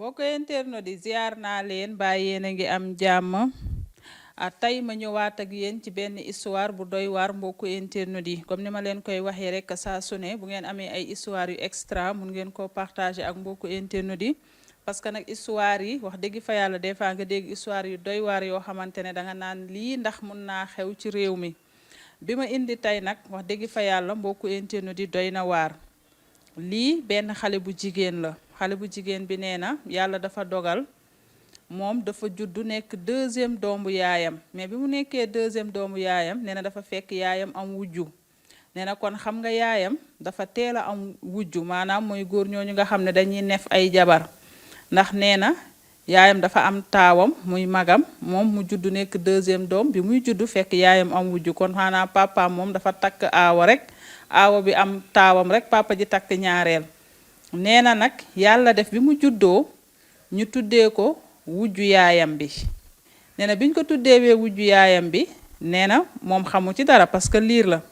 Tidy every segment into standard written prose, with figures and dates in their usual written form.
mbokk internet di ziar naa leen ba yéen a ngi am jàmm tey ma ñëwaat ak yéen ci benn histoire bu doy waar mbokku internet yi comme ni ma leen koy waxee rek saa su ne bu ngeen amee ay histoire yu extra mun ngeen ko partager ak mbokku internet yi parce que nag histoire yi wax dëgg fa yàlla des fois nga dégg histoire yu doy waar yoo xamante ne danga naan lii ndax mun naa xew ci réew mi bi ma indi tey nag wax dëgg fa yàlla mbokku internet yi doy na waar lii benn xale bu jigéen la xale bu jigéen bi nee na yàlla dafa dogal moom dafa juddu nekk deuxième doomu yaayam mais bi mu nekkee deuxième doomu yaayam nee na dafa fekk yaayam am wujju nee na kon xam nga yaayam dafa teel a am wujju maanaam mooy góor ñooñu nga xam ne dañuy nef ay jabar ndax nee na yaayam dafa am taawam muy magam moom mu juddu nekk deuxième doom bi muy juddu fekk yaayam am wujju kon xanaa papaam moom dafa takk aawa rek aawa bi am taawam rek papa ji takk ñaareel nee na nag yàlla def bi mu juddoo ñu tuddee ko wujju yaayam bi nee na biñ ko tuddeewee wujju yaayam bi nee na moom xamu ci dara parce que liir la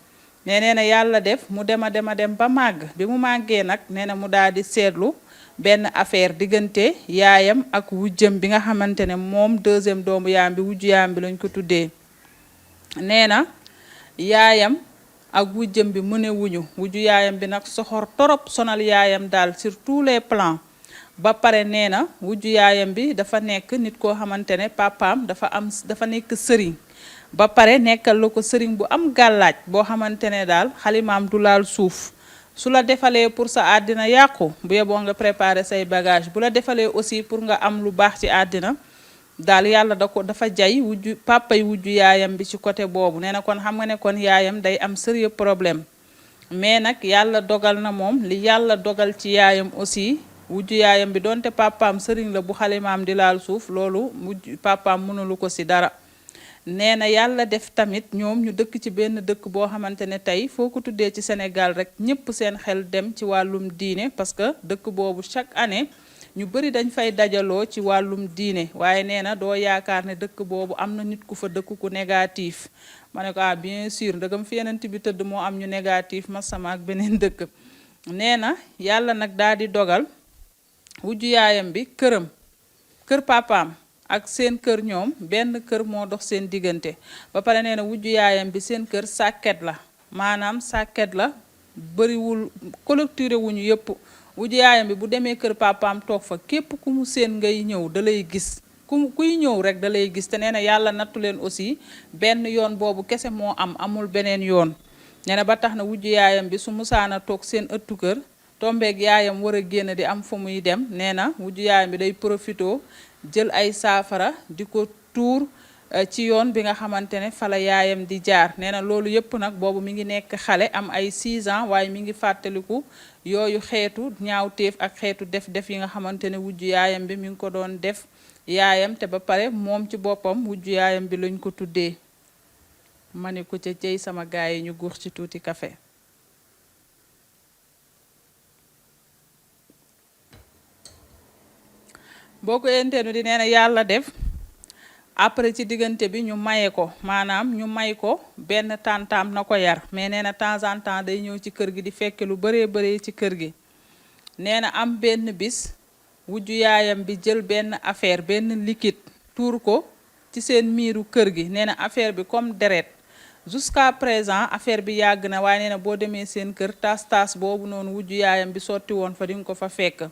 mais nee na yàlla def mu dem a dem ba màgg bi mu màggee nag nee na mu daal di seetlu benn affaire diggante yaayam ak wujjam bi nga xamante ne moom deuxième doomu yaayam bi wujju yaayam bi lañ ko tuddee nee na yaayam ak wujjam bi mëne wuñu wujju yaayam bi nag soxor torop sonal yaayam daal sur tous les plans ba pare nee na wujju yaayam bi dafa nekk nit koo xamante ne papaam dafa nekk sëriñ ba pare nekkal la ko sëriñ bu am gàllaaj boo xamante ne daal xalimaam du laal suuf su la defalee pour sa àddina yàqu bu yeboo nga préparer say bagage bu la defalee aussi pour nga am lu baax ci àddina daal yàlla dafa jay wujju papay wujju yaayam bi ci côté boobu nee na kon xam nga ne kon yaayam day am sérieux problème mais nag yàlla dogal na moom li yàlla dogal ci yaayam aussi wujju yaayam bi donte papaam sëriñ la bu xalimaam di laal suuf loolu wujju papaam mënulu ko ci dara nee na yàlla def tamit ñoom ñu dëkk ci benn dëkk boo xamante ne tey foo ko tuddee ci Sénégal rek ñépp seen xel dem ci wàllum diine parce que dëkk boobu chaque année ñu bari dañ fay dajaloo ci wàllum diine waaye nee na doo yaakaar ne dëkk boobu am na nit ku fa dëkk ku négatif ma ne ko bien sûr ndëgam fi yenent bi tëdd moo am ñu négatif ma sama ak beneen dëkk nee na yàlla nag daal di dogal wujju yaayam bi kër papaam ak seen kër ñoom benn kër moo dox seen diggante ba pare nee na wujju yaayam bi seen kër sàkket la maanaam sàkket la bariwul collecturé wuñu yépp wujju yaayam bi bu demee kër papaam toog fa képp ku mu seen ngay ñëw da lay gis kuy ñëw rek da lay gis te nee na yàlla nattu leen aussi benn yoon boobu kese moo amul beneen yoon nee na ba tax na wujju yaayam bi su musaana toog seen ëttu kër tombeeg yaayam war a génn di am fu muy dem nee na wujju yaayam bi day profitoo jël ay saafara di ko tuur ci yoon bi nga xamante ne fa la yaayam di jaar nee na loolu yëpp nag boobu mi ngi nekk xale am ay 6 ans waaye mi ngi fàttaliku yooyu xeetu ñaawteef ak xeetu def-def yi nga xamante ne wujju yaayam bi mi ngi ko doon def yaayam te ba pare moom ci boppam wujju yaayam bi lañ ko tuddee ma ne ko ca cey sama gaay yi ñu guux ci tuuti café boo ko internet di nee na yàlla def après ci diggante bi ñu maye ko maanaam ñu may ko benn tàntaam na ko yar mais nee na temps en temps day ñëw ci kër gi di fekke lu bëree ci kër gi nee na am benn bis wujju yaayam bi jël benn affaire benn liquide tuur ko ci seen miiru kër gi nee na affaire bi comme deret jusqu'à présent affaire bi yàgg na waaye nee na boo demee seen kër taas boobu noonu wujju yaayam bi sotti woon fa di nga ko fa fekk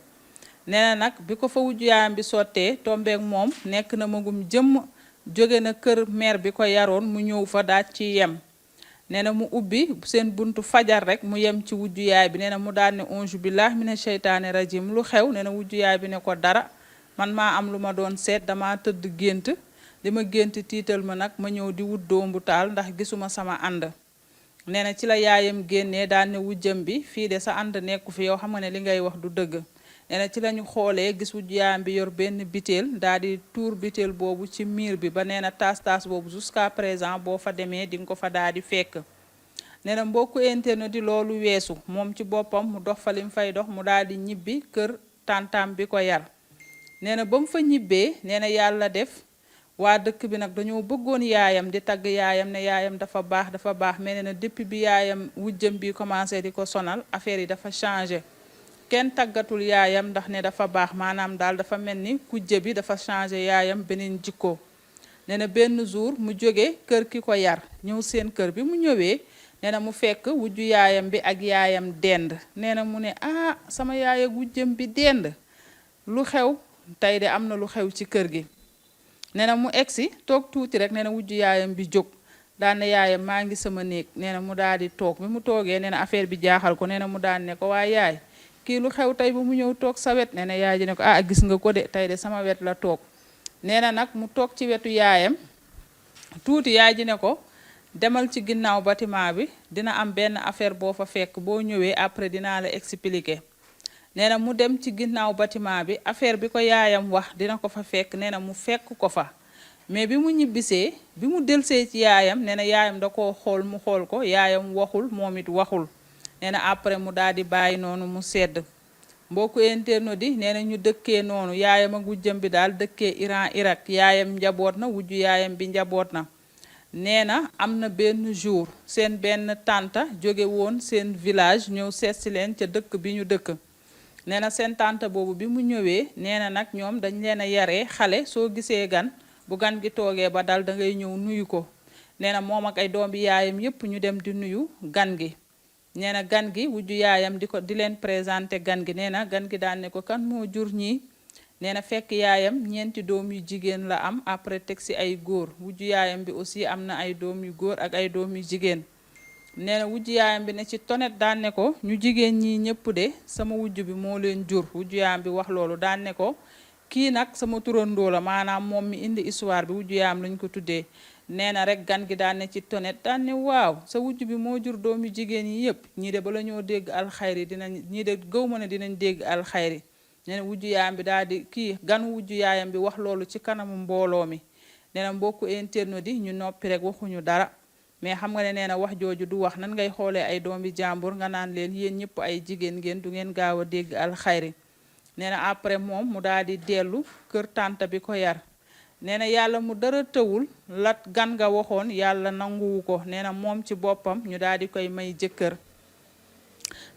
nee na nag bi ko fa wujju yaayam bi sottee tombeek moom nekk na magum jëmm jóge na kër mère bi ko yaroon mu ñëw fa daal ci yem nee na mu ubbi seen buntu fajar rek mu yem ci wujju yaay bi nee na mu daal ne onju billah mina sheytaani rajim lu xew nee na wujju yaay bi ne ko dara man maa am lu ma doon seet dama tëdd gént li ma gént tiital ma nag ma ñëw di wut doombu taal ndax gisuma sama ànd nee na ci la yaayam génnee daal ne wujjam bi fii de sa ànd nekku fi yow xam nga ne li ngay wax du dëgg nee na ci lañu xoolee gis wujju yaayam bi yor benn biteel daal di tuur biteel boobu ci miir bi ba nee na taas boobu jusqu'à présent boo fa demee di nga ko fa daal di fekk nee na mbokku internet di loolu weesu moom ci boppam mu dox fa lim fay dox mu daal di ñibbi kër tàntaam bi ko yar nee na ba mu fa ñibbee nee na yàlla def waa dëkk bi nag dañoo bëggoon yaayam di tagg yaayam ne yaayam dafa baax mais nee na depuis bi yaayam wujjam bi commencé di ko sonal affaire yi dafa changé kenn tàggatul yaayam ndax ne dafa baax maanaam daal dafa mel ni kujje bi dafa changé yaayam beneen jikko. nee na benn jour mu jóge kër ki ko yar ñëw seen kër bi mu ñëwee nee na mu fekk wujju yaayam bi ak yaayam dend nee na mu ne sama yaay ak wujjam bi dend lu xew tey de am na lu xew ci kër gi. nee na mu egsi toog tuuti rek nee na wujju yaayam bi jóg daan ne yaayam maa ngi sama néeg nee na mu daal di toog bi mu toogee nee na affaire bi jaaxal ko nee na mu daan ne ko waa yaay kii lu xew tey ba mu ñëw toog sa wet nee na yaay ji ne ko gis nga ko de tey de sama wet la toog. nee na nag mu toog ci wetu yaayam tuuti yaay ji ne ko demal ci ginnaaw bâtiment bi dina am benn affaire boo fa fekk boo ñëwee après dinaa la expliquer. nee na mu dem ci ginnaaw bâtiment bi affaire bi ko yaayam wax dina ko fa fekk nee na mu fekk ko fa. mais bi mu ñibbisee bi mu delsee ci yaayam nee na yaayam da koo xool mu xool ko yaayam waxul moom it waxul. nee na après mu daal di bàyyi noonu mu sedd. mbokku internautes yi nee na ñu dëkkee noonu yaayam ak wujjam bi daal dëkkee Iran Irak yaayam njaboot na wujju yaayam bi njaboot na. nee na am na benn jour seen benn tante jóge woon seen village ñëw seetsi leen ca dëkk bi ñu dëkk. nee na seen tante boobu bi mu ñëwee nee na nag ñoom dañ leen a yaree xale soo gisee gan bu gan gi toogee ba dal da ngay ñëw nuyu ko. nee na moom ak ay doom bi yaayam yépp ñu dem di nuyu gan gi. nee na gan gi wujju yaayam di leen présenté gan gi nee na gan gi daan ne ko kan moo jur ñii. nee na fekk yaayam ñeenti doom yu jigéen la am après teg si ay góor wujju yaayam bi aussi am na ay doom yu góor ak ay doom yu jigéen. nee na wujju yaayam bi ne ci tonet daan ne ko ñu jigéen ñi ñëpp de sama wujju bi moo leen jur wujju yaayam bi wax loolu daan ne ko kii nag sama turandoo la maanaam moom mi indi histoire bi wujju yaayam lañ ko tuddee. nee na rek gan gi daan ne ci tonet daan ne waaw sa wujj bi moo jur doom yu jigéen yi yëpp ñii de bala ñoo dégg alxayri ñii de gëw ma ne dinañ dégg alxayri. nee na wujju yaayam bi daal di gan wujju yaayam bi wax loolu ci kanamu mbooloo mi. nee na mbokku internautes yi ñu noppi rek waxuñu dara mais xam nga ne nee na wax jooju du wax nan ngay xoolee ay doom bi jàmbur nga naan leen yéen ñëpp ay jigéen ngeen du ngeen gaaw a dégg alxayri. nee na après moom mu daal di dellu kër tànta bi ko yar. nee na yàlla mu dara tëwul la gan nga waxoon yàlla nanguwu ko nee na moom ci boppam ñu daal di koy may jëkkër.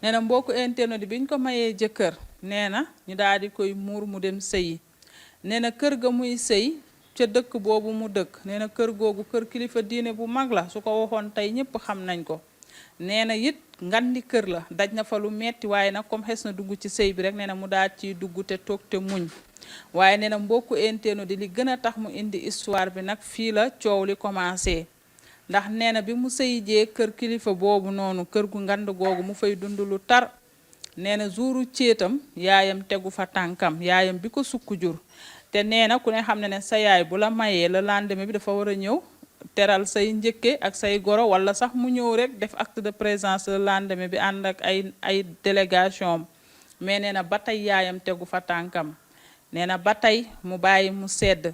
nee na mbokku internet bi ñu ko mayee jëkkër nee na ñu daal di koy muur mu dem sëyi. nee na kër ga muy sëy ca dëkk boobu mu dëkk nee na kër googu kër kilifa diine bu mag la su ko waxoon tey ñëpp xam nañ ko. nee na it ngandi kër la daj na fa lu metti waaye nag comme xes na dugg ci sëy bi rek nee na mu daal ciy dugg te toog te muñ. waaye nee na mbokku internet di li gën a tax mu indi histoire bi nag fii la coow li commencé. ndax nee na bi mu sëy jee kër kilifa boobu noonu kër gu ngand googu mu fay dund lu tar. nee na jouru céetam yaayam tegu fa tànkam yaayam bi ko sukk jur. te nee na ku ne xam ne sa yaay bu la mayee le lendemain bi dafa war a ñëw teral say njëkke ak say goro wala sax mu ñëw rek def acte de présence le lendemain bi ànd ak ay délégation mais nee na ba tey yaayam tegu fa tànkam. nee na ba tey mu bàyyi mu sedd.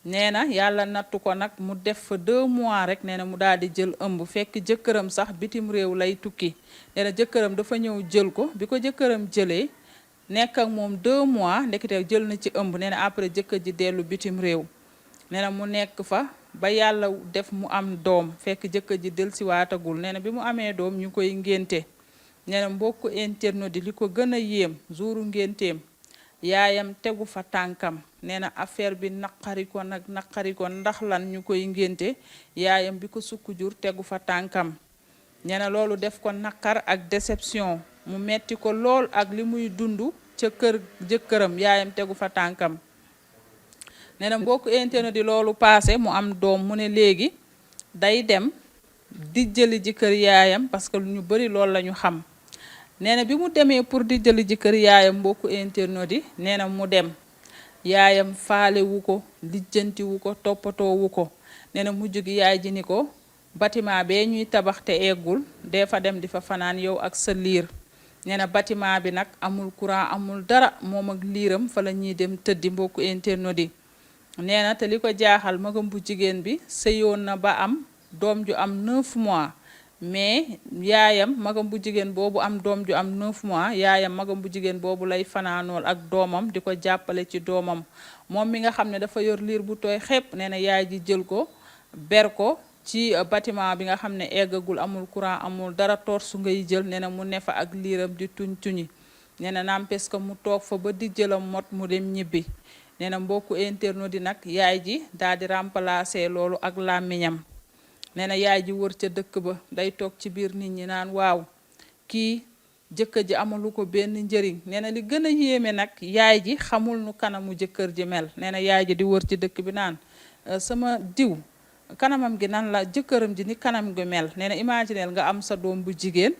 nee na yàlla nattu ko nag mu def fa 2 mois rek nee na mu daal di jël ëmb fekk jëkkëram sax bitim réew lay tukki. nee na jëkkëram dafa ñëw jël ko bi ko jëkkëram jëlee nekk ak moom 2 mois ndekete jël na ci ëmb nee na après jëkkër ji dellu bitim réew. nee na mu nekk fa ba yàlla def mu am doom fekk jëkkër ji del si waatagul nee na bi mu amee doom ñu koy ngénte. nee na mbokku internet di li ko gën a yéem jouru ngénteem yaayam tegu fa tànkam. nee na affaire bi naqari ko ndax lan ñu koy ngénte yaayam bi ko sukk jur tegu fa tànkam. nee na loolu def ko naqar ak déception mu metti ko lool ak li muy dund ca kër jëkkëram yaayam tegu fa tànkam. nee na mbokku internet di loolu paase mu am doom mu ne léegi day dem di jëli ji kër yaayam parce que ñu bari loolu la ñu xam. nee na bi mu demee pour di jëli ji kër yaayam mbokku internet yi nee na mu dem yaayam faale wu ko lijjanti wu ko toppatoo wu ko. nee na mujj gi yaay ji ni ko bâtiment bee ñuy tabax te eggul dee fa dem di fa fanaan yow ak sa liir. nee na bâtiment bi nag amul courant amul dara moom ak liiram fa la ñuy dem tëddi mbokku internet yi. nee na te li ko jaaxal magam bu jigéen bi sëyoon na ba am doom ju am 9 mois mais yaayam magam bu jigéen boobu am doom ju am 9 mois yaayam magam bu jigéen boobu lay fanaanool ak doomam di ko jàppale ci doomam moom mi nga xam ne dafa yor liir bu tooy xepp. nee na yaay ji jël ko ber ko ci bâtiment bi nga xam ne eggagul amul courant amul dara torsu ngay jël nee na mu ne fa ak liiram di tuñ tuñi. nee na n'empêche que mu toog fa ba di jëlam mot mu dem ñibbi nee na mbokku internaute di nag yaay ji daal di remplacer loolu ak làmmiñam nee na yaay ji wër ca dëkk ba day toog ci biir nit ñi naan waaw kii jëkkër ji amalu ko benn njëriñ nee na li gën a yéeme nag yaay ji xamul nu kanamu jëkkër ji mel nee na yaay ji di wër ci dëkk bi naan sama diw kanamam gi nan la jëkkëram ji ni kanam gi mel nee na imagineel nga am sa doom bu jigéen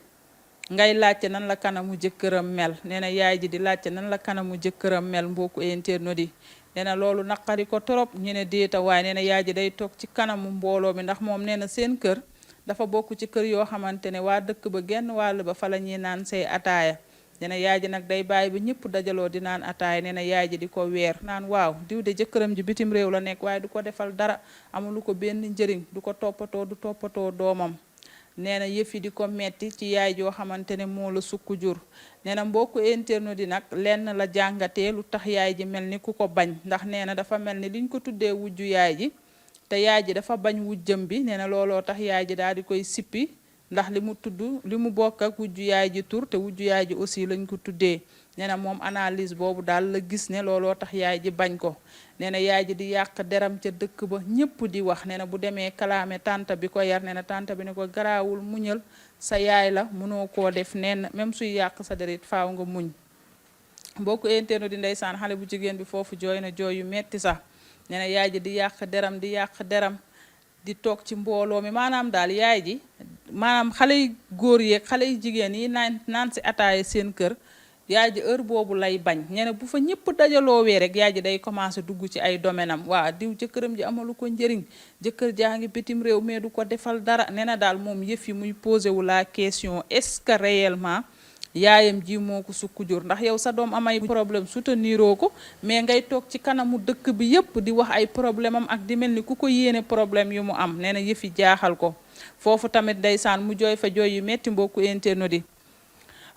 ngay laajte nan la kanamu jëkkëram mel nee na yaay ji di laajte nan la kanamu jëkkëram mel mbokku internaute yi nee na loolu naqari ko trop ñu ne déeta waaye nee na yaay ji day toog ci kanamu mbooloo mi ndax moom nee na seen kër dafa bokk ci kër yoo xamante ne waa dëkk ba genn wàll ba fa la ñuy naan say ataaya nee na yaay ji nag day bàyyi ba ñëpp dajaloo di naan ataaya nee na yaay ji di ko weer naan waaw diw de jëkkëram ji bitim réew la nekk waaye du ko defal dara amulu ko benn njëriñ du ko toppatoo du toppatoo doomam nee na yëf yi di ko metti ci yaay joo xamante ne moo la sukk jur nee na mbokku internaute di nag lenn la jàngatee lu tax yaay ji mel ni ku ko bañ ndax nee na dafa mel ni liñ ko tuddee wujju yaay ji te yaay ji dafa bañ wujjam bi nee na looloo tax yaay ji daal di koy sippi ndax li mu tudd li mu bokk ak wujju yaay ji tur te wujju yaay ji aussi lañ ko tuddee nee na moom analyse boobu daal la gis ne looloo tax yaay ji bañ ko nee na yaay ji di yàq deram ca dëkk ba ñëpp di wax nee na bu demee kalaame tànta bi ko yar nee na tànta bi ne ko garaawul muñal sa yaay la mënoo koo def neen même suy yàq sa derit faaw nga muñ mbokku internaute di ndeysaan xale bu jigéen bi foofu jooy na jooy yu metti sax nee na yaay ji di yàq deram di toog ci mbooloo mi maanaam daal yaay ji maanaam xale yu góor yeeg xale yu jigéen yi naan si ataaya seen kër yaay ji heure boobu lay bañ nee na bu fa ñëpp dajaloowee rek yaay ji day commencé dugg ci ay domaine am waa diw jëkkëram ji amalu ko njëriñ jëkkër jaa ngi bitim réew mais du ko defal dara nee na daal moom yëf yi muy posé wu la question est-ce que réellement yaayam ji moo ko sukk jur ndax yow sa doom amay problème souteniroo ko mais ngay toog ci kanamu dëkk bi yépp di wax ay problème am ak di mel ni ku ko yéene problème yu mu am nee na yëf yi jaaxal ko foofu tamit ndeysaan mu jooy fa jooy yu metti mbokku internaute yi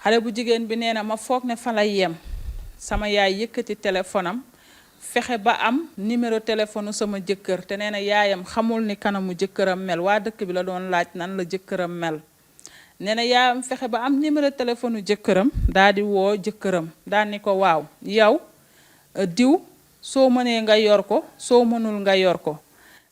xale bu jigéen bi nee na ma foog ne fa lay yem sama yaay yëkkati téléphone am fexe ba am numéro téléphone sama jëkkër te nee na yaayam xamul ni kanamu jëkkëram mel waa dëkk bi la doon laaj nan la jëkkëram mel nee na yaayam fexe ba am numéro téléphone jëkkëram daal di woo jëkkëram daal ni ko waaw yow diw soo mënee nga yor ko soo mënul nga yor ko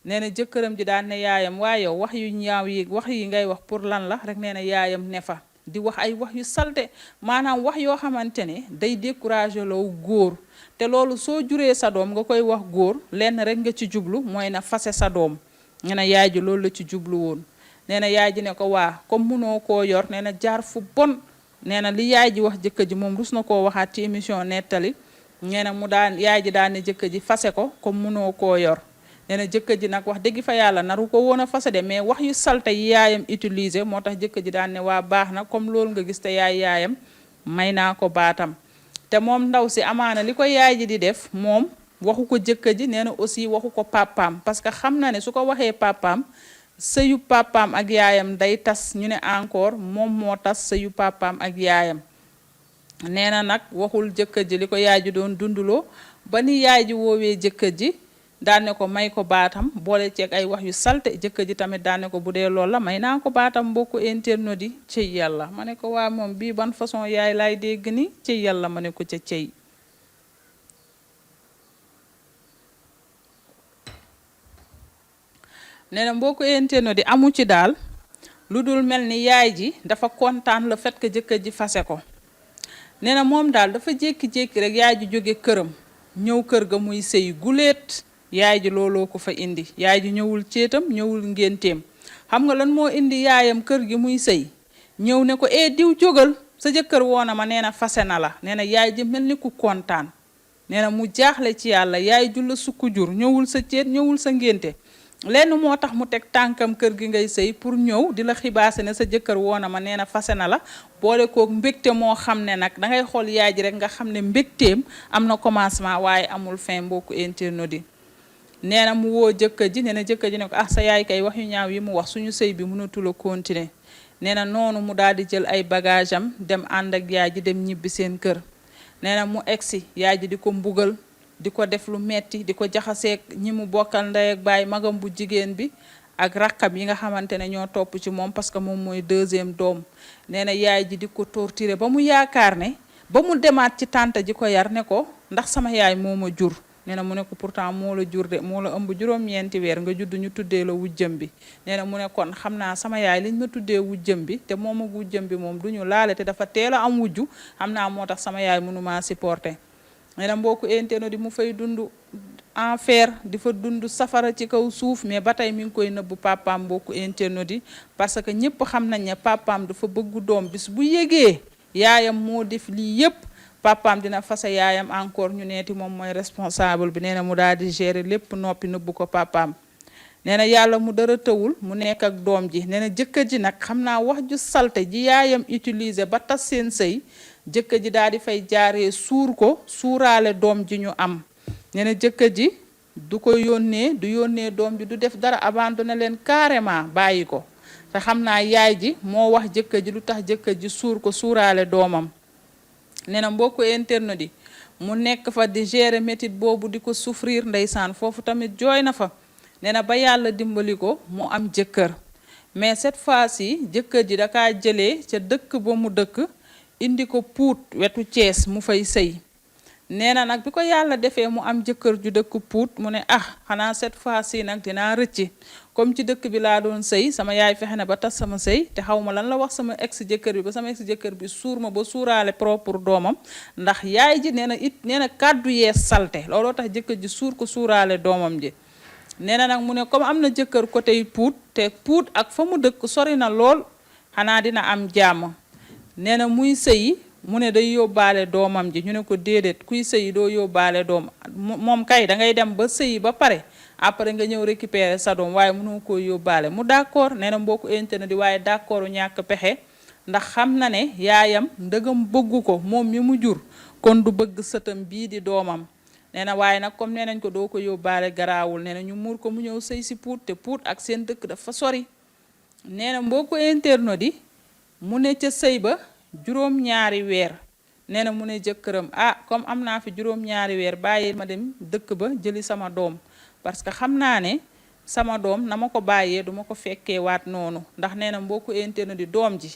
nee na jëkkëram ji daal ne yaayam waaye yow wax yu ñaaw yi wax yi ngay wax pour lan la rek nee na yaayam ne fa di wax ay wax yu salte maanaam wax yoo xamante ne day découragé loo góor te loolu soo juree sa doom nga koy wax góor lenn rek nga ci jublu mooy na fase sa doom nee na yaay ji loolu la ci jublu woon nee na yaay ji ne ko waa comme munoo koo yor nee na jaar fu bon nee na li yaay ji wax jëkkër ji moom rus na koo waxaat ci émission nettali nee na mu daan yaay ji daan ne jëkkër ji fase ko comme munoo koo yor nee na jëkkër ji nag wax dëgg fa yàlla naru ko woon a fase de mais wax yu salte yi yaayam utiliser moo tax jëkkër ji daan ne waa baax na comme loolu nga gis te yaayam may naa ko baatam te moom ndaw si amaana li ko yaay ji di def moom waxu ko jëkkër ji nee na aussi waxu ko papaam parce que xam na ne su ko waxee papaam sëyu papaam ak yaayam day tas ñu ne encore moom moo tas sëyu papaam ak yaayam nee na nag waxul jëkkër ji li ko yaay ji doon dunduloo ba ni yaay ji woowee jëkkër ji daan ne ko may ko baatam boole ceeg ay wax yu salte jëkkër ji tamit daan ne ko bu dee loolu la may naa ko baatam mbokku internaute yi cëy yàlla ma ne ko waa moom bii ban façon yaay laay dégg ni cëy yàlla ma ne ko ca cëy nee na mbokku internaute di amu ci daal lu dul mel ni yaay ji dafa kontaan le fait que jëkkër ji fase ko nee na moom daal dafa jékki-jékki rek yaay ji jóge këram ñëw kër ga muy sëy guléet yaay ji looloo ko fa indi yaay ji ñëwul céetam ñëwul ngénteem xam nga lan moo indi yaayam kër gi muy sëy ñëw ne ko diw jógal sa jëkkër woona ma nee na fase na la nee na yaay ji mel ni ku kontaan nee na mu jaaxle ci yàlla yaay ju la sukku jur ñëwul sa céet ñëwul sa ngénte lenn moo tax mu teg tànkam kër gi ngay sëy pour ñëw di la xibaase ne sa jëkkër woona ma nee na fase na la boole kook mbégte moo xam ne nag dangay xool yaay ji rek nga xam ne mbégteem am na commencement waaye amul fin mbokku internaute yi nee na mu woo jëkkër ji nee na jëkkër ji ne ko sa yaay kay wax yu ñaaw yi mu wax suñu sëy bi mënatul a continuer nee na noonu mu daal di jël ay bagage am dem ànd ak yaay ji dem ñibbi seen kër nee na mu egsi yaay ji di ko mbugal di ko def lu metti di ko jaxaseek ñi mu bokkal ndey ak baay magam bu jigéen bi ak rakkam yi nga xamante ne ñoo topp ci moom parce que moom mooy deuxième doom nee na yaay ji di ko torturer ba mu yaakaar ne ba mu demaat ci tante ji ko yar ne ko ndax sama yaay moo ma jur nee na mu ne ko pourtant moo la jur de moo la ëmb juróom-ñeenti weer nga judd ñu tuddee la wujjëm bi nee na mu ne kon xam naa sama yaay liñ ma tuddee wujjëm bi te moom ak wujjëm bi moom du ñu laale te dafa teel a am wujju xam naa moo tax sama yaay mënumaa supporter nee na mbokku internet di mu fay dund enfer di fa dund safara ci kaw suuf mais ba tey mi ngi koy nëbbu papaam mbokku internet di parce que ñëpp xam nañ ne papaam dafa bëggu doom bis bu yégee yaayam moo def lii yépp papaam dina fase yaayam encore ñu neeti moom mooy responsable bi nee na mu daal di gérer lépp noppi nëbbu ko papaam nee na yàlla mu dara tëwul mu nekk ak doom ji nee na jëkkër ji nag xam naa wax ju salte ji yaayam utiliser ba tas seen sëy jëkkër ji daal di fay jaaree suur ko suuraale doom ji ñu am nee na jëkkër ji du ko yónnee du yónnee doom ji du def dara abandonné leen carrément bàyyi ko te xam naa yaay ji moo wax jëkkër ji lu tax jëkkër ji suur ko suuraale doomam nee na mbokku internet yi mu nekk fa di gérer métit boobu di ko souffrir ndeysaan foofu tamit jooy na fa nee na ba yàlla dimbali ko mu am jëkkër mais cette fois-ci jëkkër ji dakaa jëlee ca dëkk ba mu dëkk indi ko Pout wetu Thiès mu fay sëy nee na nag bi ko yàlla defee mu am jëkkër ju dëkk Pout mu ne xanaa cette fois-ci nag dinaa rëcc comme ci dëkk bi laa doon sëy sama yaay fexe na ba tas sama sëy te xaw ma lan la wax sama ex jëkkër bi ba sama ex jëkkër bi suur ma ba suuraale propre doomam ndax yaay ji nee na kàddu yee salte looloo tax jëkkër ji suur ko suuraale doomam ji nee na nag mu ne comme am na jëkkër côté yi Pout te Pout ak fa mu dëkk sori na lool xanaa dina am jàmm nee na muy sëyi mu ne day yóbbaale doomam ji ñu ne ko déedéet kuy sëyi doo yóbbaale doom moom kay da ngay dem ba sëyi ba pare après nga ñëw récupérer sa doom waaye mënoo koo yóbbaale mu d'accord nee na mbokku internet di waaye d'accord ñàkk pexe ndax xam na ne yaayam ndëgam bëggu ko moom mi mu jur kon du bëgg sëtam bii di doomam nee na waaye nag comme nee nañ ko doo ko yóbbaale garaawul nee na ñu muur ko mu ñëw sëy si Pout te Pout ak seen dëkk dafa sori nee na mbokku internet di mu ne ca sëy ba juróom-ñaari weer nee na mu ne jëkkëram comme am naa fi juróom-ñaari weer bàyyi ma dem dëkk ba jëli sama doom parce que xam naa ne sama doom na ma ko bàyyee duma ko fekkee waat noonu ndax nee na mbokku internet di doom ji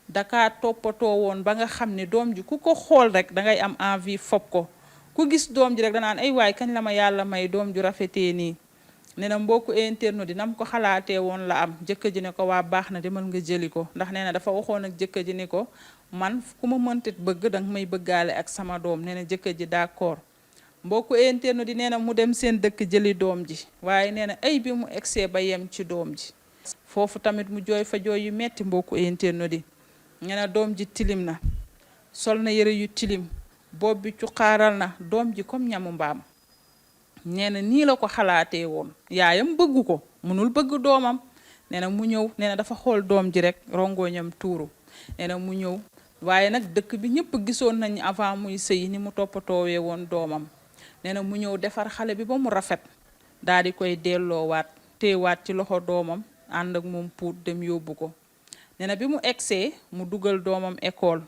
dakaa toppatoo woon ba nga xam ne doom ji ku ko xool rek dangay am envie fob ko ku gis doom ji rek danaan ay waay kañ la ma yàlla may doom ju rafetee nii nee na mbokku internet di nam ko xalaatee woon la am jëkkër ji ne ko waa baax na demal nga jëli ko ndax nee na dafa waxoon ak jëkkër ji ni ko man ku ma mëntit bëgg danga may bëggaale ak sama doom nee na jëkkër ji d'accord mbokku internet di nee na mu dem seen dëkk jëli doom ji waaye nee na ay bi mu egsee ba yem ci doom ji foofu tamit mu jooy fa jooy yu metti mbokku internet di nee na doom ji tilim na sol na yëre yu tilim bopp bi cuqaaral na doom ji comme ñamu mbaam nee na nii la ko xalaatee woon yaayam bëggu ko mënul bëgg doomam nee na mu ñëw nee na dafa xool doom ji rek rongoñam tuuru nee na mu ñëw waaye nag dëkk bi ñëpp gisoon nañ avant muy sëy ni mu toppatoowee woon doomam nee na mu ñëw defar xale bi ba mu rafet daal di koy delloowaat téewaat ci loxo doomam ànd ak moom Pout dem yóbbu ko nee na bi mu egsee mu dugal doomam école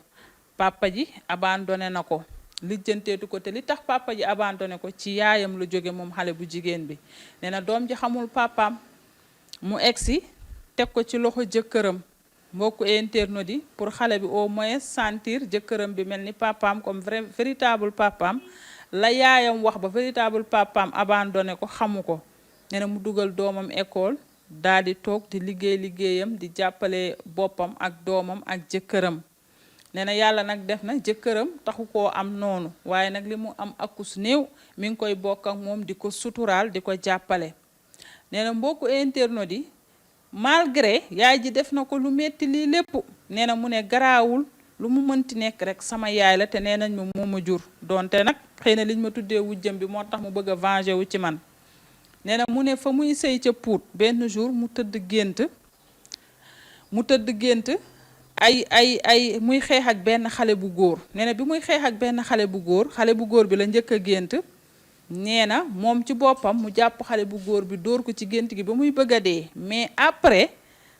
papa ji abandonné na ko lijjanteetu ko te li tax papa ji abandonné ko ci yaayam la jóge moom xale bu jigéen bi nee na doom ji xamul papaam mu egsi teg ko ci loxo jëkkëram mbokku internet yi pour xale bi au moins sentir jëkkëram bi mel ni papaam comme véritable papaam la yaayam wax ba véritable papaam abandonné ko xamu ko nee na mu dugal doomam école daal di toog di liggéey liggéeyam di jàppale boppam ak doomam ak jëkkëram nee na yàlla nag def na jëkkëram taxu koo am noonu waaye nag li mu am akus néew mi ngi koy bokk ak moom di ko suturaal di ko jàppale nee na mbokku internet yi malgré yaay ji def na ko lu metti lii lépp nee na mu ne garaawul lu mu mënti nekk rek sama yaay la te nee nañ ma moo ma jur donte nag xëy na liñ ma tuddee wujjam bi moo tax mu bëgg a venger wu ci man nee na mu ne fa muy sëy ca Pout benn jour mu tëdd gént ay muy xeex ak benn xale bu góor nee na bi muy xeex ak benn xale bu góor bi la njëkk a gént nee na moom ci boppam mu jàpp xale bu góor bi dóor ko ci gént gi ba muy bëgg a dee mais après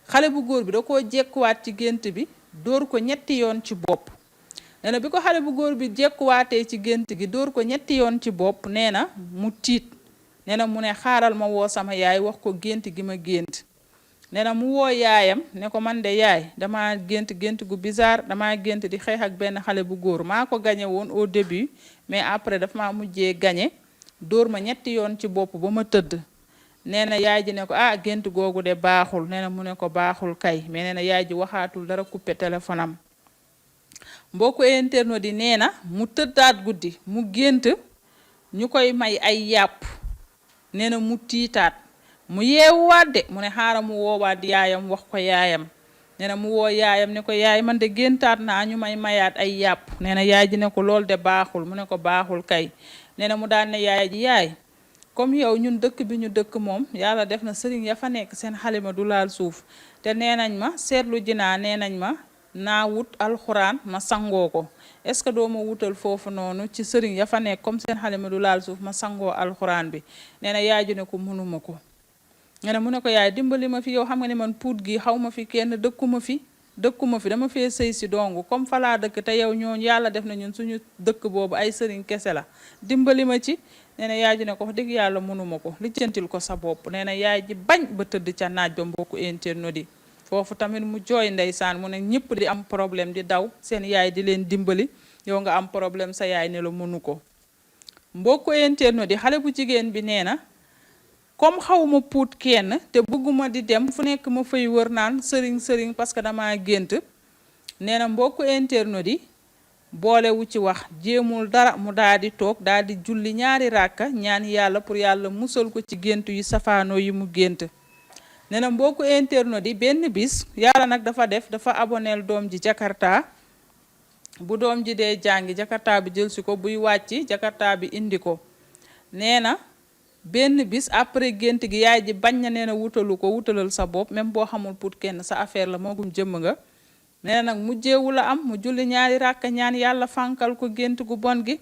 xale bu góor bi da koo jekkuwaat ci gént bi dóor ko ñetti yoon ci bopp nee na bi ko xale bu góor bi jekkuwaatee ci gént gi dóor ko ñetti yoon ci bopp nee na mu tiit nee na mu ne xaaral ma woo sama yaay wax ko gént gi ma gént nee na mu woo yaayam ne ko man de yaay dama gént gu bizarre dama gént di xeex ak benn xale bu góor maa ko gañe woon au début mais après dafa ma mujjee gañe dóor ma ñetti yoon ci bopp ba ma tëdd. nee na yaay ji ne ko ah gént googu de baaxul nee na mu ne ko baaxul kay mais nee na yaay ji waxaatul dara coupé téléphone am. mbokku internet di nee na mu tëddaat guddi mu gént ñu koy may ay yàpp nee na mu tiitaat mu yeewuwaat de mu ne xaaral mu woowaat yaayam wax ko yaayam. nee na mu woo yaayam ne ko yaay man de géntaat naa ñu may mayaat ay yàpp nee na yaay ji ne ko loolu de baaxul mu ne ko baaxul kay. nee na mu daan ne yaay ji yaay comme yow ñun dëkk bi ñu dëkk moom yàlla def na sëriñ ya fa nekk seen xalima du laal suuf te nee nañ ma seetlu jinaa nee nañ ma naa wut alxuraan ma sangoo ko est-ce que doo ma wutal foofu noonu ci sëriñ ya fa nekk comme seen xalima du laal suuf ma sangoo alxuraan bi. nee na yaay ji ne ko mënuma ko. nee na mu ne ko yaay dimbali ma fi yow xam nga ne man puut gi xaw ma fi kenn dëkkuma fi dama fee sëy si dong comme falaa dëkk te yow ñooñu yàlla def na ñun suñu dëkk boobu ay sëriñ kese la dimbali ma ci. nee na yaay ji ne ko wax dëgg yàlla mënuma ko lijjantil ko sa bopp. nee na yaay ji bañ ba tëdd ca naaj ba mbokku internet yi foofu tamit mu jooy ndeysaan mu ne ñëpp di am problème di daw seen yaay di leen dimbali yow nga am problème sa yaay ne la mënu ko. mbokku internet yi xale bu jigéen bi nee na comme xawma puut kenn te bëgguma di dem fu nekk ma fay wër naan sëriñ parce que dama gént. nee na mbokku internet yi boolewu ci wax jéemul dara mu daal di toog daal di julli ñaari ràkka ñaan yàlla pour yàlla musal ko ci gént yu safaanoo yi mu gént. nee na mbokku internet yi benn bis yàlla nag dafa aboneel doom ji Jakarta bu doom ji dee jàngi Jakarta bi jël si ko buy wàcc Jakarta bi indi ko. nee na benn bis après gént gi yaay ji bañ na nee na wutalal sa bopp même boo xamul pour kenn sa affaire la moogum jëmm nga. nee na nag mujjeewu la am mu julli ñaari ràkka ñaan yàlla fànkal ko gént gu bon gi.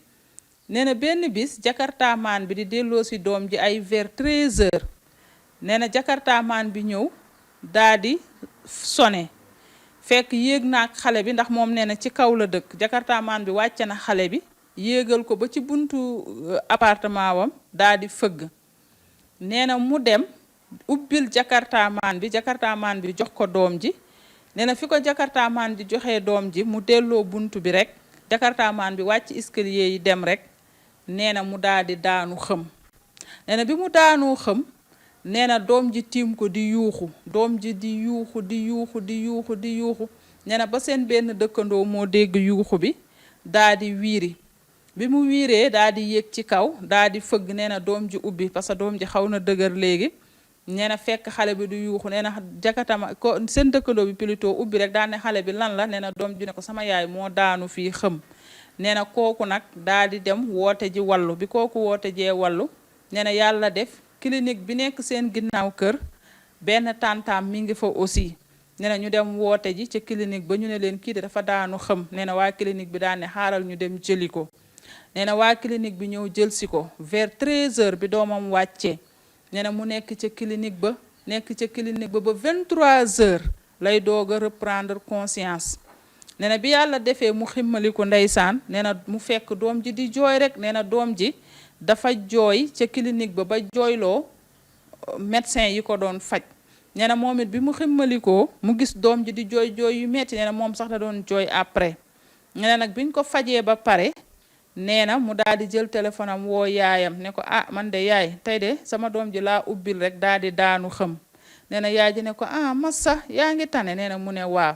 nee na benn bis Jakarta maan bi di delloo si doom ji ay vers 13h. nee na Jakarta maan bi ñëw daa di sone fekk yéeg na ak xale bi ndax moom nee na ci kaw la dëkk Jakarta maan bi wàcce na xale bi yéegal ko ba ci buntu appartement wam daa di fëgg. nee na mu dem ubbil Jakarta maan bi jox ko doom ji. nee na fi ko Jakarta maan di joxee doom ji mu delloo buntu bi rek Jakarta maan bi wàcc escalier yi dem rek nee na mu daal di daanu xëm. nee na bi mu daanu xëm nee na doom ji tiim ko di yuuxu doom ji di yuuxu di yuuxu nee na ba seen benn dëkkandoo moo dégg yuuxu bi daa di wiiri bi mu wiiree daa di yéeg ci kaw daa di fëgg nee na doom ji ubbi parce que doom ji xaw na dëgër léegi. nee na fekk xale bi du yuuxu nee na jakatama ko seen dëkkandoo bi plutôt ubbi rek daan ne xale bi lan la nee na doom ji ne ko sama yaay moo daanu fii xëm. nee na kooku nag daal di dem woote ji wallu bi kooku woote jee wallu nee na yàlla def clinique bi nekk seen ginnaaw kër benn tantaam mi ngi fa aussi. nee na ñu dem woote ji ca clinique ba ñu ne leen kii de dafa daanu xëm nee na waa clinique bi daan ne xaaral ñu dem jëli ko. nee na waa clinique bi ñëw jël si ko vers 13h bi doomam wàccee. nee na mu nekk ca clinique ba ba 23h lay doog a reprendre conscience. nee na bi yàlla defee mu ximmali ko ndeysaan nee na mu fekk doom ji di jooy rek nee na doom ji dafa jooy ca clinique ba jooyloo médecin yi ko doon faj. nee na moom it bi mu ximmalikoo mu gis doom ji di jooy yu metti nee na moom sax da doon jooy après. nee na nag biñ ko fajee ba pare nee na mu daal di jël téléphone am woo yaayam ne ko ah man de yaay tey de sama doom ji laa ubbil rek daal di daanu xëm. nee na yaay ji ne ko ah massa yaa ngi tane nee na mu ne waaw.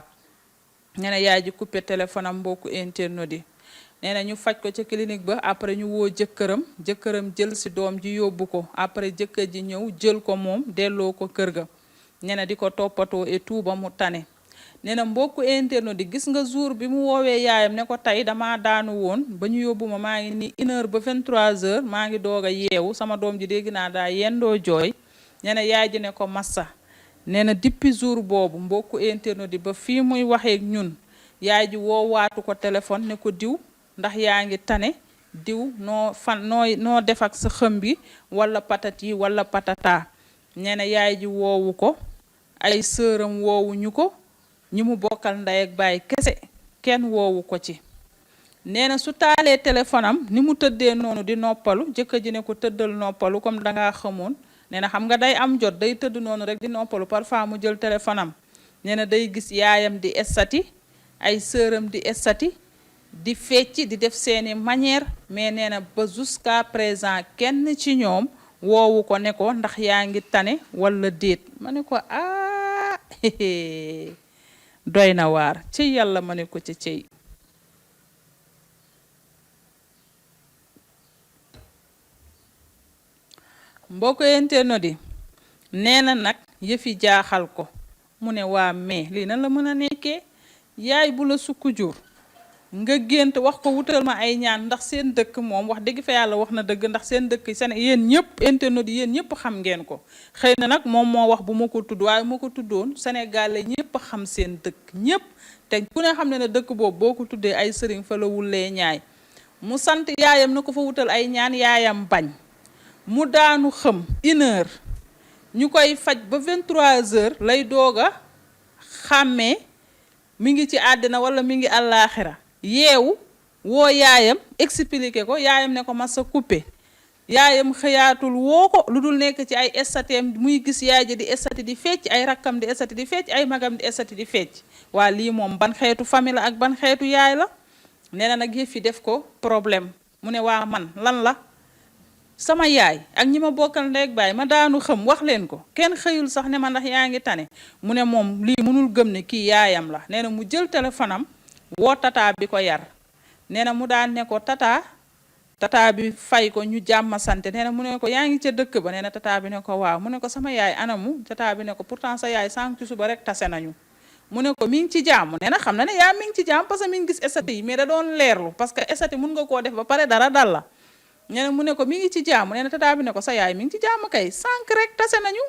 nee na yaay ji coupé téléphone am mbokku internet yi. nee na ñu faj ko ca clinique ba après ñu woo jëkkëram jël si doom ji yóbbu ko après jëkkër ji ñëw jël ko moom delloo ko kër ga. nee na di ko toppatoo et tout ba mu tane. nee na mbokku internet di gis nga jour bi mu woowee yaayam ne ko tey dama daanu woon ba ñu yóbbu ma maa ngi ni 1h ba 23h maa ngi doog a yeewu sama doom ji dégg naa daa yendoo jooy. nee na yaay ji ne ko massa. nee na depuis jour boobu mbokku internet di ba fii muy waxeek ñun yaay ji woowaatu ko téléphone ne ko diw ndax yaa ngi tane diw noo def ak sa xëm bi wala patati wala patata. nee na yaay ji woowu ko ay sëram woowu ñu ko ñi mu bokkal ndey ak baay kese kenn woowu ko ci. nee na su taalee téléphone am ni mu tëddee noonu di noppalu jëkkër ji ne ko tëddal noppalu comme dangaa xamoon nee na xam nga day am jot day tëdd noonu rek di noppalu parfois mu jël téléphone am nee na day gis yaayam di estati ay sëram di estati di fecc di def seeni manière mais nee na ba jusqu'à présent kenn ci ñoom woowu ko ne ko ndax yaa ngi tane walla déet ma ne ko doy na waar ci yàlla ma ne ko ci cey mbokk internet yi nee na nag yëfi jaaxal ko mu ne waa mais lii nan la mën a nekkee yaay bu la sukk jur nga gént wax ko wutal ma ay ñaan ndax seen dëkk moom wax dëgg fa yàlla wax na dëgg ndax seen dëkk seen yéen ñëpp internet yi yéen ñëpp xam ngeen ko xëy na nag moom moo wax bu ma ko tudd waaye ma ko tuddoon Sénégalais ñëpp xam seen dëkk ñëpp te ku ne xam ne dëkk boobu boo ko tuddee ay sëriñ fa la wulee ñaay mu sant yaayam na ko fa wutal ay ñaan yaayam bañ mu daanu xëm 1 heure ñu koy faj ba 23 heures lay doog a xàmmee mi ngi ci àddina wala mi ngi àllaaxira yeewu woo yaayam expliqué ko yaayam ne ko masa coupé yaayam xëyaatul woo ko lu dul nekk ci ay estateem muy gis yaay ji di estati di fecc ay rakkam di estati di fecc ay magam di estati di fecc waa lii moom ban xeetu famille la ak ban xeetu yaay la nee na nag yëf yi def ko problème mu ne waa man lan la sama yaay ak ñi ma bokkal ndey ak baay ma daanu xam wax leen ko kenn xëyul sax ne ma ndax yaa ngi tane mu ne moom lii mënul gëm ne kii yaayam la nee na mu jël téléphone am woo tata bi ko yar nee na mu daan ne ko tata bi fay ko ñu jàmm sante nee na mu ne ko yaa ngi ca dëkk ba nee na tata bi ne ko waaw mu ne ko sama yaay anamu tata bi ne ko pourtant sa yaay sànq ci suba rek tase nañu mu ne ko mi ngi ci jàmm nee na xam na ne yaa mi ngi ci jàmm parce que mi ngi gis estati yi mais da doon leerlu parce que estati mun nga koo def ba pare dara dal la nee na mu ne ko mi ngi ci jàmm nee na tata bi ne ko sa yaay mi ngi ci jàmm kay sànq rek tase nañu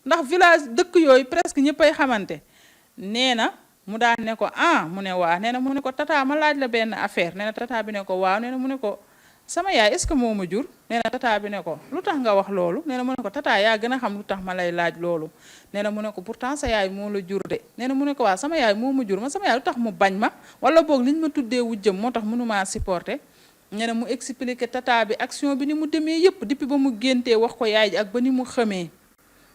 ndax village dëkk yooyu presque ñëppay xamante nee na mu daan ne ko mu ne waa nee na mu ne ko tata ma laaj la benn affaire nee na tata bi ne ko waaw nee na mu ne ko sama yaay est-ce que moo ma jur nee na tata bi ne ko lu tax nga wax loolu nee na mu ne ko tata yaa gën a xam lu tax ma lay laaj loolu nee na mu ne ko pourtant sa yaay moo la jur de nee na mu ne ko waa sama yaay moo ma jur ma sama yaay lu tax mu bañ ma wala boog liñ ma tuddee wujjëm moo tax mënumaa supporter nee na mu expliqué tata bi action bi ni mu demee yëpp depuis ba mu géntee wax ko yaay ji ak ba ni mu xamee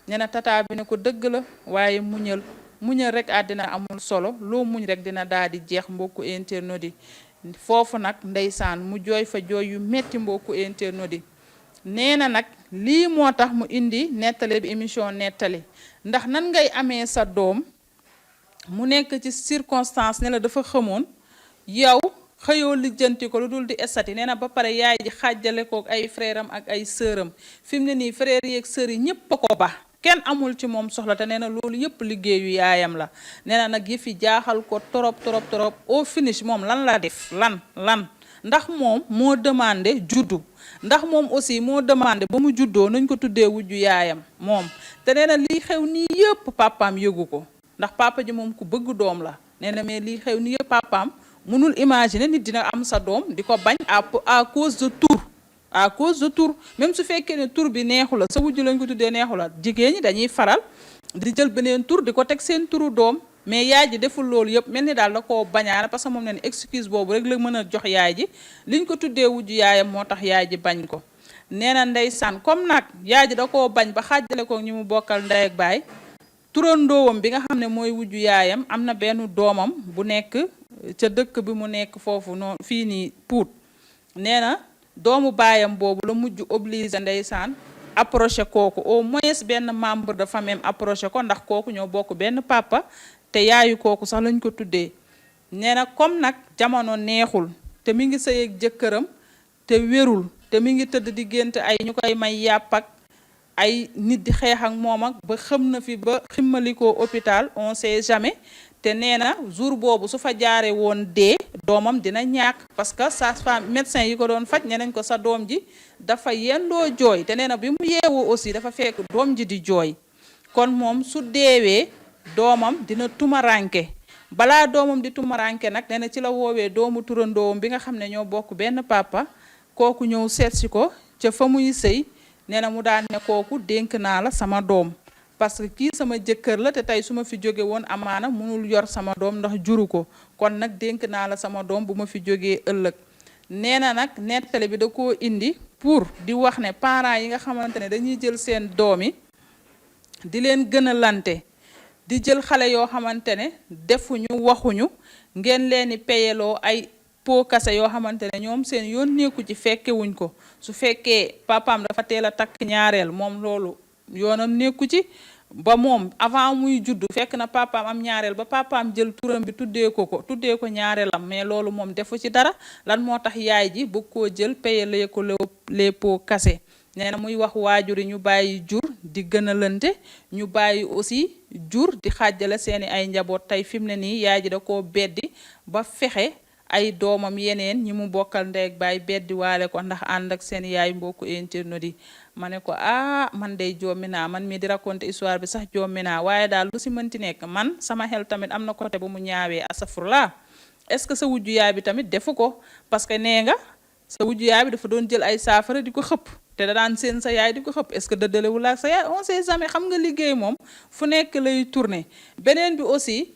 nee na tata bi ne ko dëgg la waaye muñal rek àddina amul solo loo muñ rek dina daal di jeex mbokku internet yi foofu nag ndeysaan mu jooy fa jooy yu metti mbokku internet yi nee na nag lii moo tax mu indi nettali bi émission nettali ndax nan ngay amee sa doom mu nekk ci circonstance ne la dafa xamoon yow xëyoo lijjanti ko lu dul di estati nee na ba pare yaay ji xàjjale ko ay frère am ak ay sœuram fi mu ne nii frère yi ak sœur yi ñépp a ko ba kenn amul ci moom soxla te nee na loolu yëpp liggéeyu yaayam la nee na nag yëfi jaaxal ko torop au finish moom lan la def lan ndax moom moo demandé juddu ndax moom aussi moo demandé ba mu juddoo nañ ko tuddee wujju yaayam moom te nee na lii xew nii yëpp papaam yëgu ko ndax papa ji moom ku bëgg doom la nee na mais lii xew nii yëpp papaam mënul imaginer nit dina am sa doom di ko bañ à cause de tour même su fekkee ne tour bi neexu la sa wujju lañ ko tuddee neexu la jigéen ñi dañuy faral di jël beneen tour di ko teg seen turu doom mais yaay ji deful loolu yëpp mel ni daal da koo bañaana parce que moom ne excuse boobu rek la mën a jox yaay ji liñ ko tuddee wujju yaayam moo tax yaay ji bañ ko nee na ndeysaan comme nag yaay ji da koo bañ ba xaajale ko ñi mu bokkal ndey ak baay turandoowam bi nga xam ne mooy wujju yaayam am na benn doomam bu nekk ca dëkk bi mu nekk foofu noonu fii nii Pout nee na doomu baayam boobu la mujj obligé ndeysaan approché kooku au moins benn membre de famille approché ko ndax kooku ñoo bokk benn papa te yaayu kooku sax lañ ko tuddee nee na comme nag jamono neexul te mi ngi sëy ak jëkkëram te wérul te mi ngi tëdd di gént ay ñu koy may yàpp ak ay nit di xeex ak moom ak ba xam na fi ba ximmalikoo hôpital on sait jamais te nee na jour boobu su fa jaare woon dee doomam dina ñàkk parce que sage-femme médecin yi ko doon faj nee nañ ko sa doom ji dafa yendoo jooy te nee na bi mu yeewoo aussi dafa fekk doom ji di jooy kon moom su deewee doomam dina tumaranke balaa doomam di tumaranke nag nee na ci la woowee doomu turandoom bi nga xam ne ñoo bokk benn papa kooku ñëw seetsi ko ca fa muy sëy nee na mu daan ne kooku dénk naa la sama doom parce que kii sama jëkkër la te tey su ma fi jóge woon amaana mënul yor sama doom ndax juru ko kon nag dénk naa la sama doom bu ma fi jógee ëllëg nee na nag nettali bi da koo indi pour di wax ne parents yi nga xamante ne dañuy jël seen doom yi di leen gën a lante di jël xale yoo xamante ne defuñu waxuñu ngeen leen di payeloo ay pot kase yoo xamante ne ñoom seen yoon nekku ci fekkewuñ ko su fekkee papaam dafa teel a takk ñaareel moom loolu yoonam nekku ci ba moom avant muy juddu fekk na papaam am ñaareel ba papaam jël turam bi tuddee ko ñaareelam mais loolu moom defu ci dara lan moo tax yaay ji bëgg koo jël payelee ko les pots kase nee na muy wax waajur yi ñu bàyyi jur di gën a lante ñu bàyyi aussi jur di xaajale seeni ay njaboot tey fi mu ne nii yaay ji da koo beddi ba fexe ay doomam yeneen ñi mu bokkal ndey ak baay beddi waale ko ndax ànd ak seen yaay mbokku internet yi ma ne ko man day jommi naa man mii di raconter histoire bi sax jommi naa waaye daal lu si mënti nekk man sama xel tamit am na côté bu mu ñaawee asafurlaa est-ce que sa wujju yaay bi tamit defu ko parce que nee nga sa wujju yaay bi dafa doon jël ay saafara di ko xëpp te da daan seen sa yaay di ko xëpp est-ce que dëddalewul ak sa yaay on sait jamais xam nga liggéey moom fu nekk lay tourner beneen bi aussi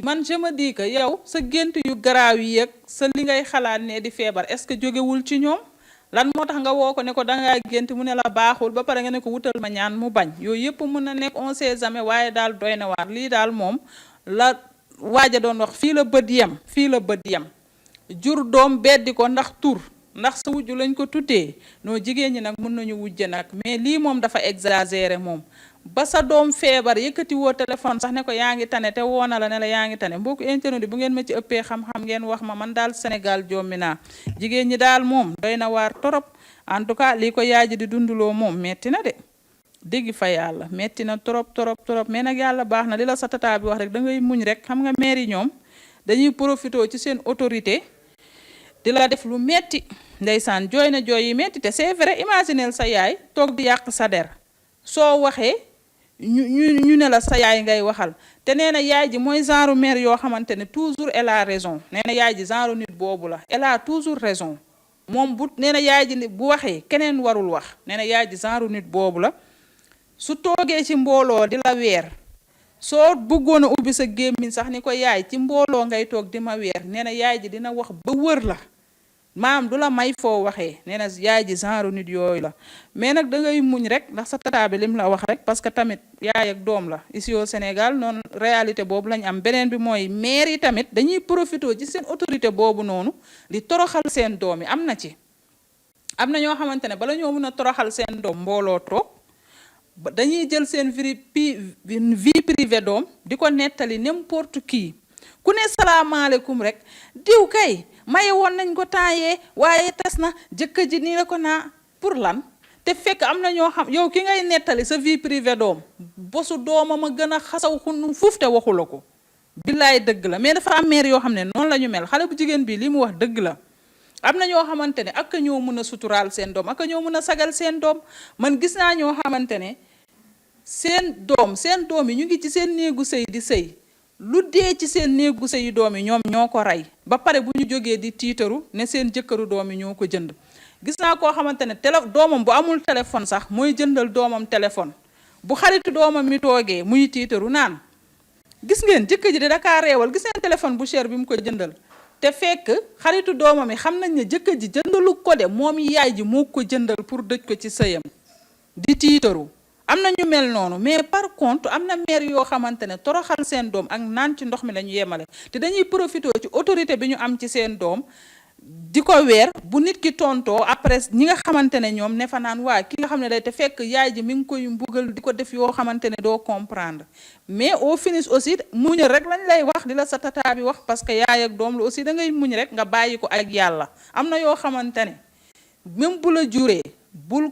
man je me dis que yow sa gént yu garaaw yi yëg sa li ngay xalaat ne di feebar est-ce que jógewul ci ñoom lan moo tax nga woo ko ne ko dangaa gént mu ne la baaxul ba pare nga ne ko wutal ma ñaan mu bañ yooyu yëpp mën na nekk on sait jamais waaye daal doy na waar lii daal moom la waaja doon wax fii la bët yem jur doom beddi ko ndax tur ndax sa wujju lañ ko tuddee noo jigéen ñi nag mën nañu wujje nag mais lii moom dafa exagéré moom ba sa doom feebar yëkkati woo téléphone sax ne ko yaa ngi tane te woo na la ne la yaa ngi tane mbokku internet yi bu ngeen ma ci ëppee xam-xam ngeen wax ma man daal Sénégal jommi naa jigéen ñi daal moom doy na waar torop en tout cas lii ko yaay ji di dunduloo moom metti na de dégg fa yàlla metti na torop mais nag yàlla baax na li la sa tata bi wax rek da ngay muñ rek xam nga maire yi ñoom dañuy profité ci seen autorité di la def lu metti ndeysaan jooy na jooy yi metti te c'est vrai imaginel sa yaay toog di yàq sa der soo waxee ñu ne la sa yaay ngay waxal te nee na yaay ji mooy genre mère yoo xamante ne toujours elle a raison nee na yaay ji genre nit boobu la elle a toujours raison moom bu nee na yaay ji bu waxee keneen warul wax nee na yaay ji genre nit boobu la su toogee ci mbooloo di la weer soo bëggoon a ubbi sa gémmiñ sax ni ko yaay ci mbooloo ngay toog di ma weer nee na yaay ji dina wax ba wër la maam du la may foo waxee nee na yaay ji genre nit yooyu la mais nag da ngay muñ rek ndax sa tata bi lim la wax rek parce que tamit yaay ak doom la ici au Sénégal noonu réalité boobu lañ am beneen bi mooy maire yi tamit dañuy profité ci seen autorité boobu noonu di toroxal seen doom yi am na ci am na ñoo xamante ne bala ñoo mën a toroxal seen doom mbooloo toog dañuy jël seen vie privée doom di ko nettali n'importe qui ku ne salaamaaleykum rek diw kay maye woon nañ ko taayee waaye tas na jëkkër ji nii la ko naa pour lan te fekk am na ñoo xam yow ki ngay nettali sa vie privée doom bosu doomam a gën a xasaw xun fuuf te waxu la ko billaay dëgg la mais dafa am mère yoo xam ne noonu la ñu mel xale bu jigéen bi li mu wax dëgg la am na ñoo xamante ne ak ñoo mën a suturaal seen doom ak ñoo mën a sagal seen doom man gis naa ñoo xamante ne seen doom yi ñu ngi ci seen néegu sëy di sëy lu dee ci seen néegu sëy doom yi ñoom ñoo ko rey ba pare bu ñu jógee di tiitaru ne seen jëkkëru doom yi ñoo ko jënd gis naa koo xamante ne doomam bu amul téléphone sax mooy jëndal doomam téléphone bu xaritu doomam mi toogee muy tiitaru naan gis ngeen jëkkër ji de dakaa reewal gis ngeen téléphone bu cher bi mu ko jëndal te fekk xaritu doomam yi xam nañ ne jëkkër ji jëndalu ko de moom yaay ji moo ko jëndal pour dëj ko ci sëyam di tiitaru am na ñu mel noonu mais par contre am na mère yoo xamante ne toroxal seen doom ak naan ci ndox mi la ñu yemale te dañuy profité ci autorité bi ñu am ci seen doom di ko weer bu nit ki tontoo après ñi nga xamante ne ñoom ne fa naan waa ki nga xam ne day te fekk yaay ji mi ngi koy mbugal di ko def yoo xamante ne doo comprendre mais au finish aussi muñal rek lañ lay wax di la sa tata bi wax parce que yaay ak doom la aussi da ngay muñ rek nga bàyyi ko ak yàlla am na yoo xamante ne même bu la juree bul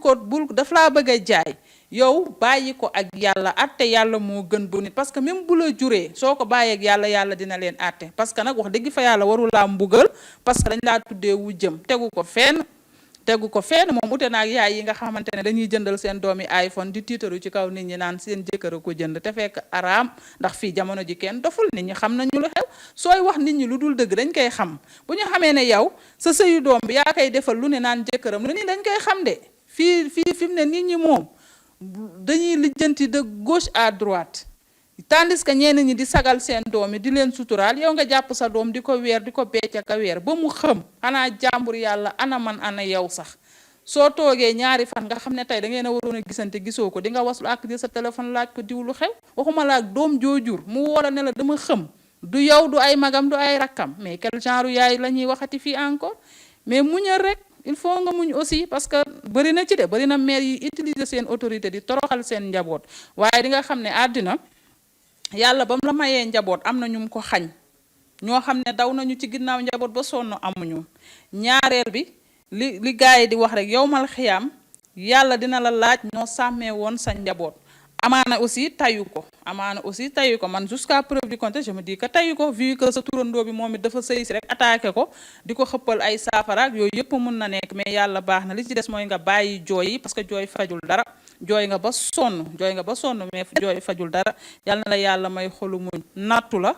daf laa bëgg a jaay yow bàyyi ko ak yàlla atte yàlla moo gën bu nit parce que même bu la juree soo ko bàyyeeg yàlla dina leen atte parce que nag wax dëgg fa yàlla waru laa mbugal parce que dañ laa tuddee wujjam tegu ko fenn moom ute naag yaay yi nga xamante ne dañuy jëndal seen doomi iPhone di tiitaru ci kaw nit ñi naan seen jëkkër a ko jënd te fekk araam ndax fii jamono ji kenn doful nit ñi xam nañu lu xew sooy wax nit ñi lu dul dëgg dañ koy xam bu ñu xamee ne yow sa sëyu doom bi yaa koy defal lu ne naan jëkkëram lu ni dañ koy xam de fii fi mu ne nit ñi moom dañuy lijjanti de gauche à droite tandis que ñenn ñi di sagal seen doom yi di leen suturaal yow nga jàpp sa doom di ko weer di ko becc ka weer ba mu xëm xanaa jàmbur yàlla ana man ana yow sax soo toogee ñaari fan nga xam ne tey da ngeen a waroon a gisante gisoo ko di nga waslu ak di sa téléphone laaj ko diw lu xew. waxuma la ak doom joojur mu woola ne la dama xëm du yow du ay magam du ay rakkam mais quel genre yaay la ñuy waxati fii encore mais muñal rek. il faut nga muñ aussi parce que bëri na ci de bëri na maire yi utiliser seen autorité di toroxal seen njaboot waaye di nga xam ne àddina yàlla ba mu la mayee njaboot am na ñu mu ko xañ ñoo xam ne daw nañu ci ginnaaw njaboot ba sonn amuñu. ñaareel bi li gars yi di wax rek yow mal xiyaam yàlla dina la laaj noo sàmmee woon sa njaboot. amaana aussi tayu ko man jusqu'à preuve du contraire je me dis que tayu ko vu que sa turandoo bi moom it dafa sëy si rek attaqué ko di ko xëppal ay saafaraak yooyu yëpp mun na nekk mais yàlla baax na li ci des mooy nga bàyyi jooy yi parce que jooy fajul dara jooy nga ba sonn mais jooy fajul dara yàlla na la yàlla may xolu muñ nattu la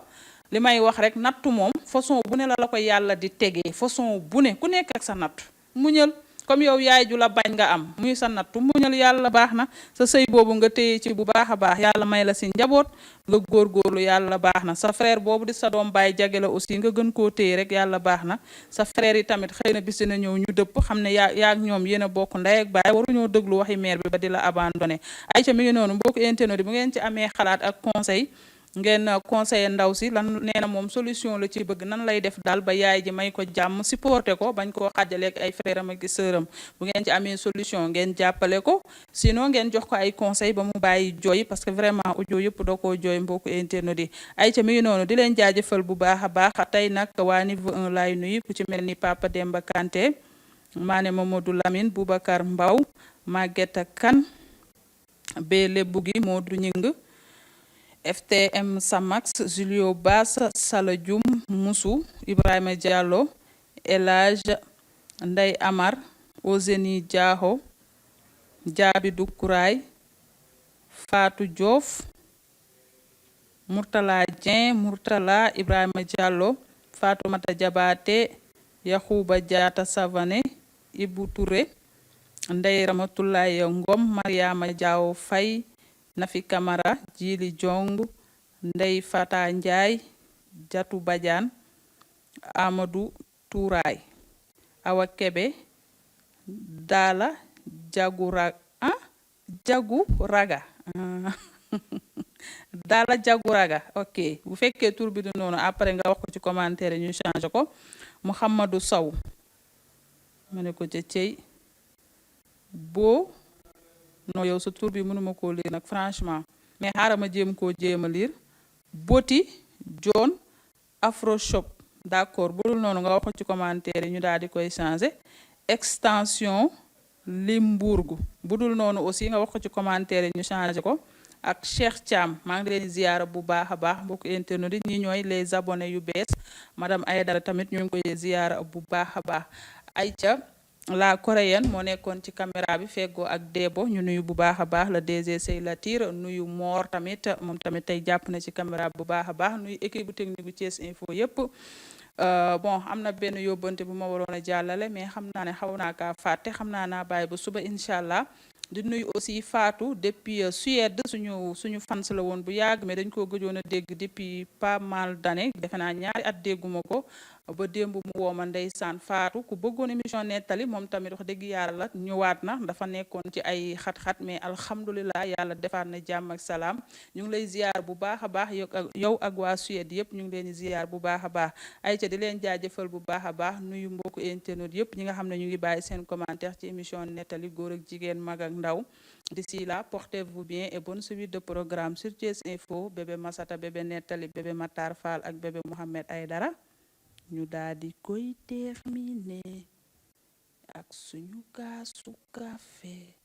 li may wax rek nattu moom façon bu ne la ko yàlla di tegee façon bu ne ku nekk ak sa nattu muñal comme yow yaay ju la bañ nga am muy sa nattu muñal yàlla baax na sa sëy boobu nga téye ci bu baax a baax yàlla may la si njaboot nga góorgóorlu yàlla baax na sa frère boobu di sa doom baay jage la aussi nga gën koo téye rek yàlla baax na sa frère yi tamit xëy na bis dina ñëw ñu dëpp xam ne yaa ak ñoom yéen a bokk ndey ak baay waruñoo déglu waxi mère bi ba di la abandonné ayca mi ngi noonu mbokku internet bu ngeen ci amee xalaat ak conseil ngeen conseiller ndaw si lan nee na moom solution la ci bëgg nan lay def daal ba yaay ji may ko jàmm supporté ko bañ koo xàjjaleeg ay frère am ak sœuram bu ngeen ci amee solution ngeen jàppale ko sinon ngeen jox ko ay conseil ba mu bàyyi jooy parce que vraiment audio yëpp doo koo jooy mbokku internet yi ay ca mi ngi noonu di leen jaajëfal bu baax a baax tey nag waa niveau 1 laay nuyu ku ci mel ni Papa Demba Kanté Mané Mamadou Lamine Boubacar Mbaw Maguette Kane Bélé Bougi Modou Ñing FTM Samax Julio Bass Sala Dioum Moussou Ibrahima Diallo Elage Ndey Amar Ozeni Diaho Jaabi Dukuraay Fatou Diouf Murtala Dieng Murtala Ibrahima Diallo Fatoumata Diabaté Yakhouba Diata Savané Ibou Touré Ndey Ramatoulaye Ngom Mariama Diaw Faye Nafi Camara Jili Jong Ndey Fata Ndiaye Jatu Badiane Amadou Touraay Awa Kebe Dala Jagu Raga Dala Jagu Raga ok bu fekkee tur bi du noonu après nga wax ko ci commentaire ñu changé ko Mouhamadou Sow ma ne ko ca cey boo non yow sa tur bi mënuma koo lire nag franchement mais xaaral ma jéem koo jéem a lire Boti John Afroshop d'accord bu dul noonu nga wax ko ci commentaire yi ñu daal di koy changer extension Limbourg bu dul noonu aussi nga wax ko ci commentaire yi ñu changer ko ak Cheikh Thiam maa ngi leen di ziyaara bu baax a baax mbokk internet yi ñi ñooy les abonnés yu bees madame Aydara tamit ñu ngi koy ziyaara bu baax a baax Aïcha la coréenne moo nekkoon ci caméra bi feggoo ak Debo ñu nuyu bu baax a baax la DG Sey Latir nuyu Mor tamit moom tamit tey jàpp na ci caméra bu baax a baax nuyu équipe bu technique bu Thiès Info yépp bon am na benn yóbbante bu ma waroon a jàllale mais xam naa ne xaw naa kaa fàtte xam naa bàyyi ba suba incha allah di nuyu aussi Fatou depuis Suède suñu fans la woon bu yàgg mais dañ koo gëjoon a dégg depuis pas mal d'années defe naa ñaari at dégguma ko ba démb mu wooma ndeysaan Fatou ku bëggoon émission nettali moom tamit wax dëgg yàlla ñëwaat na dafa nekkoon ci ay xat-xat mais alhamdulilah yàlla defaat na jàmm ak salaam ñu ngi lay ziyaar bu baax a baax yow ak waa Suède yëpp ñu ngi leen di ziyaar bu baax a baax ayca di leen jaajëfal bu baax a baax nuyu mbokku internet yëpp ñi nga xam ne ñu ngi bàyyi seen commentaire ci émission nettali góor ak jigéen mag ak ndaw d'ici là portez-vous bien et bonne suite de programme sur Thiès Info bébé Massata bébé nettali bébé Matar Fall ak bébé Mohamed Aydara ñu daal di koy terminer ak suñu kaasu café